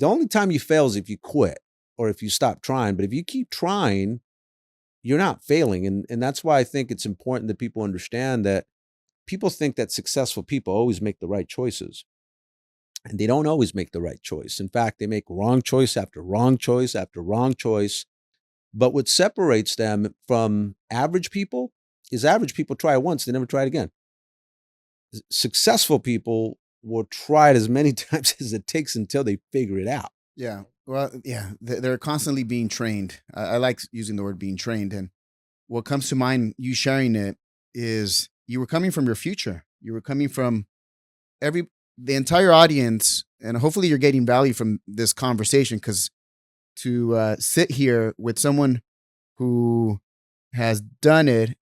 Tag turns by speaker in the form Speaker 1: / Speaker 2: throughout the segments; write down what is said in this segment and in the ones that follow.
Speaker 1: the only time you fail is if you quit or if you stop trying. But if you keep trying, you're not failing. And that's why I think it's important that people understand that people think that successful people always make the right choices. And they don't always make the right choice. In fact, they make wrong choice after wrong choice after wrong choice. But what separates them from average people is average people try it once, they never try it again. Successful people will try it as many times as it takes until they figure it out.
Speaker 2: Yeah. Well, yeah, they're constantly being trained. I like using the word being trained. And what comes to mind, you sharing it, is you were coming from your future. You were coming from the entire audience, and hopefully you're getting value from this conversation, because to sit here with someone who has done it,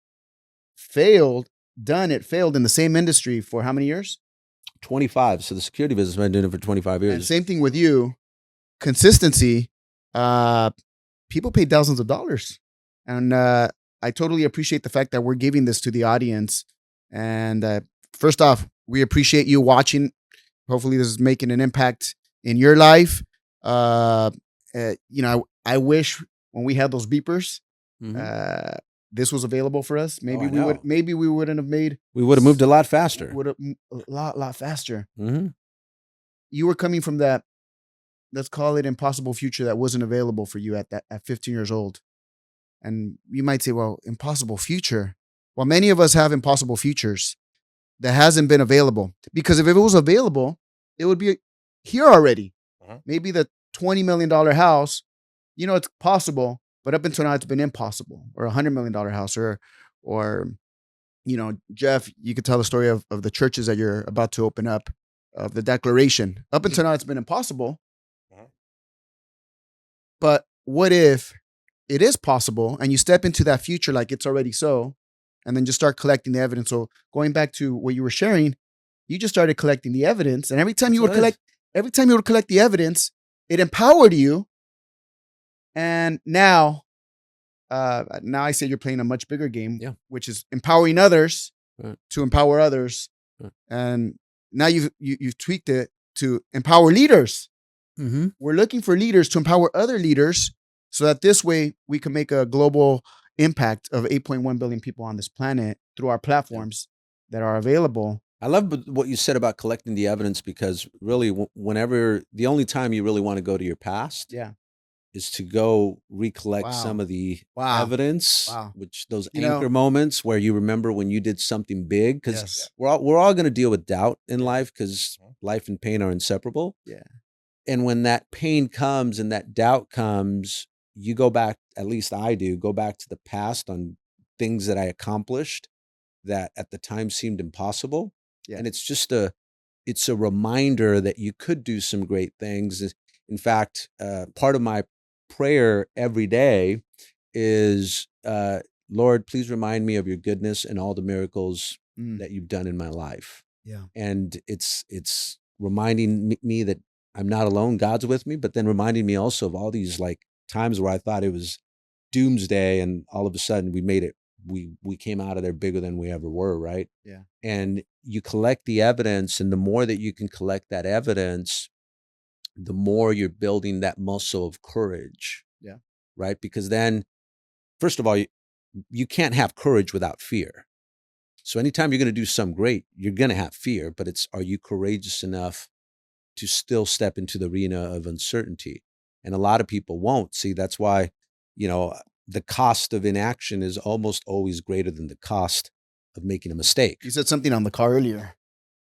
Speaker 2: failed in the same industry for how many years?
Speaker 1: 25. So the security business has been doing it for 25 years.
Speaker 2: And same thing with you. Consistency. People pay thousands of dollars. And I totally appreciate the fact that we're giving this to the audience. And first off, we appreciate you watching. Hopefully this is making an impact in your life. I wish when we had those beepers, this was available for us. Maybe we wouldn't have made.
Speaker 1: We would have moved a lot faster.
Speaker 2: Would have a lot faster.
Speaker 1: Mm-hmm.
Speaker 2: You were coming from that, let's call it impossible future that wasn't available for you at 15 years old. And you might say, well, impossible future. Well, many of us have impossible futures that hasn't been available, because if it was available, it would be here already. Maybe the $20 million house, it's possible, but up until now it's been impossible. Or $100 million house, or Jeff, you could tell the story of the churches that you're about to open up, of the declaration. Up until now it's been impossible. But what if it is possible and you step into that future like it's already so, and then just start collecting the evidence? So going back to what you were sharing, you just started collecting the evidence, and every time you would collect the evidence, it empowered you. And now I say you're playing a much bigger game, which is empowering others to empower others. And now you've tweaked it to empower leaders.
Speaker 1: Mm-hmm.
Speaker 2: We're looking for leaders to empower other leaders, so that this way we can make a global impact of 8.1 billion people on this planet through our platforms that are available.
Speaker 1: I love what you said about collecting the evidence, because really, whenever the only time you really want to go to your past, is to go recollect some of the evidence, which those anchor moments where you remember when you did something big, because we're all going to deal with doubt in life, because life and pain are inseparable.
Speaker 2: Yeah.
Speaker 1: And when that pain comes and that doubt comes, you go back, at least I do, go back to the past on things that I accomplished that at the time seemed impossible. Yeah. And it's just it's a reminder that you could do some great things. In fact, part of my prayer every day is, Lord, please remind me of your goodness and all the miracles that you've done in my life.
Speaker 2: Yeah.
Speaker 1: And it's reminding me that I'm not alone. God's with me, but then reminding me also of all these like times where I thought it was doomsday, and all of a sudden we made it. We came out of there bigger than we ever were, right?
Speaker 2: Yeah.
Speaker 1: And you collect the evidence, and the more that you can collect that evidence, the more you're building that muscle of courage.
Speaker 2: Yeah.
Speaker 1: Right? Because then, first of all, you can't have courage without fear. So anytime you're going to do something great, you're going to have fear, but are you courageous enough to still step into the arena of uncertainty? And a lot of people won't. See, that's why, the cost of inaction is almost always greater than the cost of making a mistake.
Speaker 2: You said something on the car earlier,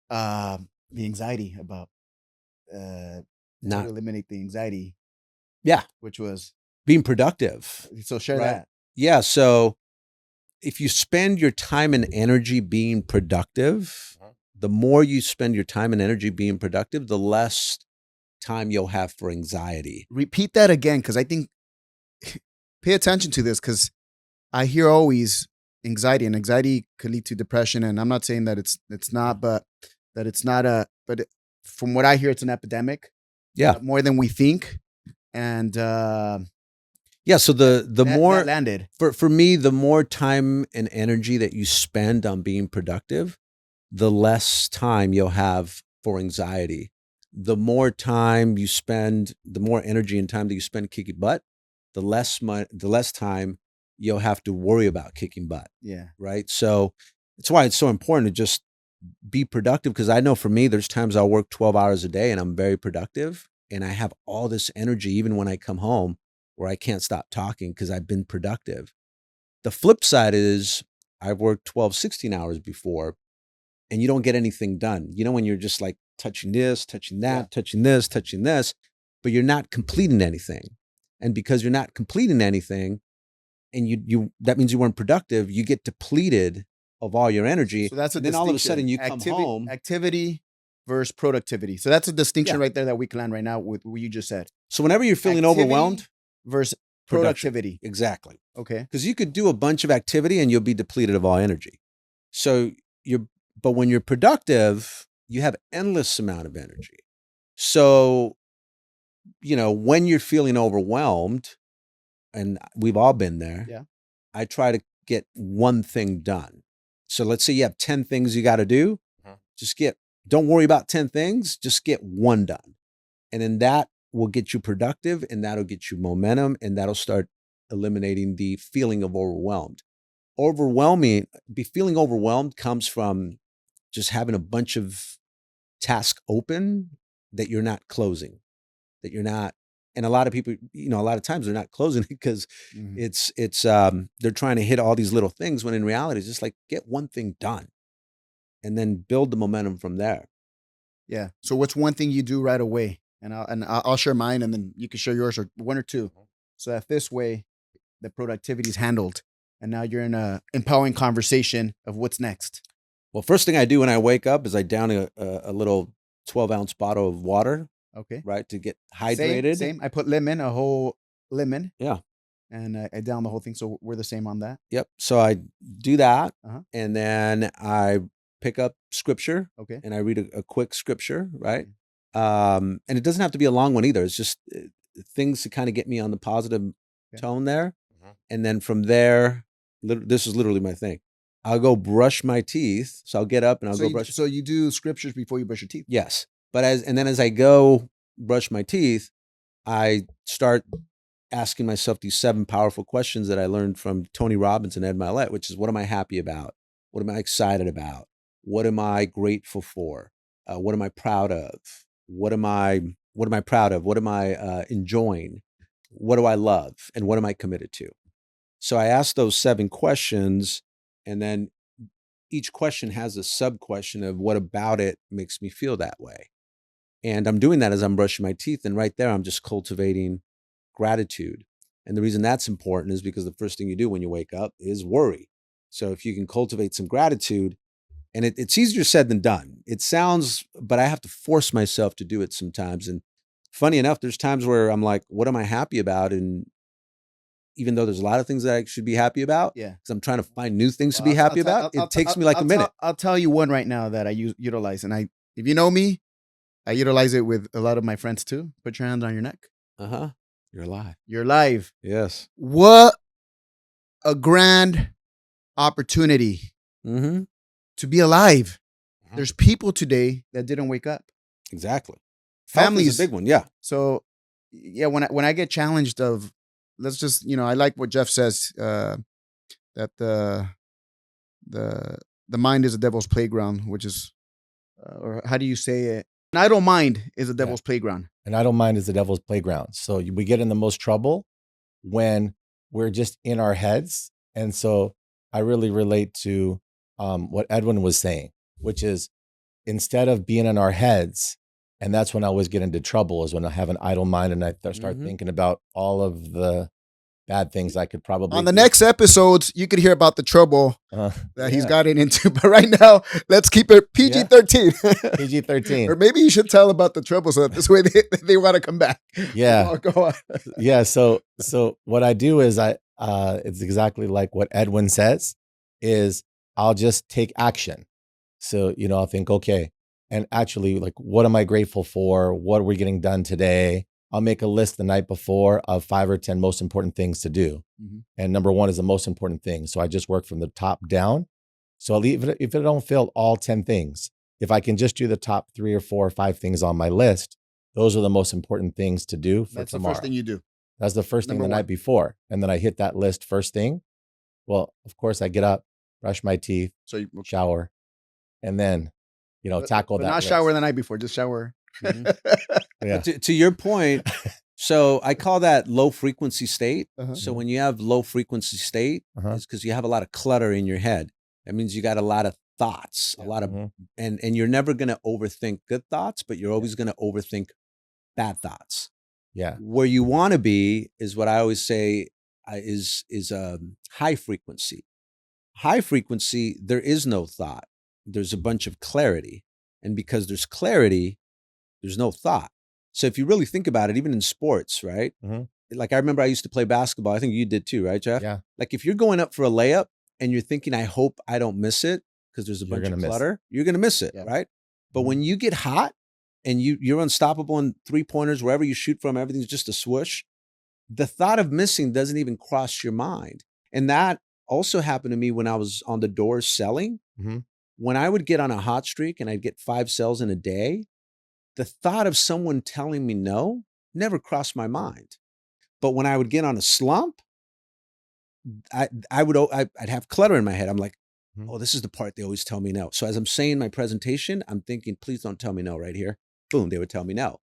Speaker 2: the anxiety about not to eliminate the anxiety.
Speaker 1: Yeah.
Speaker 2: Which was
Speaker 1: being productive.
Speaker 2: So share that.
Speaker 1: Yeah. So if you spend your time and energy being productive, the more you spend your time and energy being productive, the less time you'll have for anxiety.
Speaker 2: Repeat that again, because I think, pay attention to this, because I hear always anxiety, and anxiety could lead to depression. And I'm not saying that it's not, but that it's not from what I hear, it's an epidemic.
Speaker 1: Yeah.
Speaker 2: More than we think. And
Speaker 1: so the more
Speaker 2: that landed
Speaker 1: for me, the more time and energy that you spend on being productive, the less time you'll have for anxiety. the more time you spend, the more energy and time that you spend kicking butt, the less time you'll have to worry about kicking butt.
Speaker 2: Yeah.
Speaker 1: Right. So that's why it's so important to just be productive. Because I know for me, there's times I'll work 12 hours a day and I'm very productive and I have all this energy, even when I come home, where I can't stop talking because I've been productive. The flip side is I've worked 12, 16 hours before and you don't get anything done. You know, when you're just like touching this, touching that, touching this, but you're not completing anything. And because you're not completing anything and you that means you weren't productive, you get depleted of all your energy.
Speaker 2: So that's a
Speaker 1: and then all of a sudden you come
Speaker 2: Activity,
Speaker 1: home.
Speaker 2: activity versus productivity. So that's a distinction right there that we can land right now with what you just said.
Speaker 1: So whenever you're feeling
Speaker 2: Activity
Speaker 1: overwhelmed,
Speaker 2: versus
Speaker 1: production.
Speaker 2: productivity.
Speaker 1: Exactly.
Speaker 2: Okay.
Speaker 1: Because you could do a bunch of activity and you'll be depleted of all energy. So but when you're productive, you have endless amount of energy. So, you know, when you're feeling overwhelmed, and we've all been there,
Speaker 2: Yeah.
Speaker 1: I try to get one thing done. So let's say you have 10 things you got to do. Don't worry about 10 things, just get one done. And then that will get you productive and that'll get you momentum and that'll start eliminating the feeling of overwhelmed. Feeling overwhelmed comes from just having a bunch of tasks open that you're not closing, and a lot of people, you know, a lot of times they're not closing it because they're trying to hit all these little things when in reality it's just like get one thing done and then build the momentum from there.
Speaker 2: Yeah. So what's one thing you do right away? And I'll share mine and then you can share yours, or one or two. So that this way the productivity is handled and now you're in a empowering conversation of what's next.
Speaker 1: Well, first thing I do when I wake up is I down a little 12-ounce bottle of water.
Speaker 2: Okay.
Speaker 1: Right. To get hydrated.
Speaker 2: Same. I put a whole lemon.
Speaker 1: Yeah.
Speaker 2: And I down the whole thing. So we're the same on that.
Speaker 1: Yep. So I do that. And then I pick up scripture.
Speaker 2: Okay.
Speaker 1: And I read a quick scripture. Right. And it doesn't have to be a long one either. It's just things to kind of get me on the positive tone there. And then from there, this is literally my thing. I'll go brush my teeth. So I'll get up and I'll go brush.
Speaker 2: So you do scriptures before you brush your teeth?
Speaker 1: Yes. But then as I go brush my teeth, I start asking myself these 7 powerful questions that I learned from Tony Robbins and Ed Milet, which is, what am I happy about? What am I excited about? What am I grateful for? What am I proud of? What am I proud of? What am I enjoying? What do I love? And what am I committed to? So I ask those 7 questions, and then each question has a sub question of what about it makes me feel that way. And I'm doing that as I'm brushing my teeth. And right there, I'm just cultivating gratitude. And the reason that's important is because the first thing you do when you wake up is worry. So if you can cultivate some gratitude, and it's easier said than done. It sounds, but I have to force myself to do it sometimes. And funny enough, there's times where I'm like, what am I happy about? And even though there's a lot of things that I should be happy about, because I'm trying to find new things to be happy about, it takes me like a minute.
Speaker 2: I'll tell you one right now that I utilize. And if you know me, I utilize it with a lot of my friends too. Put your hands on your neck.
Speaker 1: You're alive.
Speaker 2: You're alive.
Speaker 1: Yes.
Speaker 2: What a grand opportunity to be alive. There's people today that didn't wake up.
Speaker 1: Exactly.
Speaker 2: Families
Speaker 1: is a big one. Yeah.
Speaker 2: So yeah, when I get challenged of, let's just, I like what Jeff says, that the mind is a devil's playground, which is, or how do you say it? An idle mind is a devil's playground.
Speaker 3: An idle mind is the devil's playground. So we get in the most trouble when we're just in our heads. And so I really relate to what Edwin was saying, which is instead of being in our heads, and that's when I always get into trouble, is when I have an idle mind and I start thinking about all of the bad things I could probably
Speaker 2: on the next episodes, you could hear about the trouble that he's gotten into. But right now, let's keep it PG-13.
Speaker 3: PG-13.
Speaker 2: Or maybe you should tell about the trouble so that this way they want to come back.
Speaker 3: Yeah.
Speaker 2: Go on.
Speaker 3: Yeah. So what I do is it's exactly like what Edwin says, is I'll just take action. So, I'll think, okay, and actually, like, what am I grateful for? What are we getting done today? I'll make a list the night before of 5 or 10 most important things to do. And number 1 is the most important thing. So I just work from the top down. So if I don't fill all 10 things, if I can just do the top 3 or 4 or 5 things on my list, those are the most important things to do for
Speaker 2: That's the
Speaker 3: tomorrow.
Speaker 2: first thing you do.
Speaker 3: That's the first thing
Speaker 2: Number
Speaker 3: the
Speaker 2: one.
Speaker 3: night before. And then I hit that list first thing. Well, of course, I get up, brush my teeth,
Speaker 2: So you
Speaker 3: shower, and then, tackle
Speaker 2: but
Speaker 3: that
Speaker 2: not
Speaker 3: list.
Speaker 2: shower the night before, just shower.
Speaker 3: Yeah.
Speaker 1: To your point, so I call that low frequency state.
Speaker 2: Uh-huh.
Speaker 1: So when you have low frequency state,
Speaker 3: Uh-huh.
Speaker 1: it's because you have a lot of clutter in your head. That means you got a lot of thoughts, a lot of,
Speaker 3: Mhm.
Speaker 1: and you're never going to overthink good thoughts, but you're always going to overthink bad thoughts.
Speaker 3: Yeah.
Speaker 1: Where you want to be is what I always say is high frequency. High frequency, there is no thought. There's a bunch of clarity. And because there's clarity, there's no thought. So if you really think about it, even in sports, right?
Speaker 3: Mhm.
Speaker 1: Like I remember I used to play basketball. I think you did too, right, Jeff?
Speaker 3: Yeah.
Speaker 1: Like if you're going up for a layup and you're thinking, I hope I don't miss it because there's a
Speaker 3: You're
Speaker 1: bunch of
Speaker 3: gonna miss it.
Speaker 1: clutter, you're going to miss it,
Speaker 2: Yeah.
Speaker 1: right? But
Speaker 3: Mhm.
Speaker 1: when you get hot and you're unstoppable in 3-pointers, wherever you shoot from, everything's just a swoosh. The thought of missing doesn't even cross your mind. And that also happened to me when I was on the doors selling.
Speaker 3: Mhm.
Speaker 1: When I would get on a hot streak and I'd get 5 sales in a day, the thought of someone telling me no never crossed my mind. But when I would get on a slump, I'd have clutter in my head. I'm like,
Speaker 3: Mhm.
Speaker 1: oh, this is the part they always tell me no. So as I'm saying my presentation, I'm thinking, please don't tell me no right here. Boom, they would tell me no.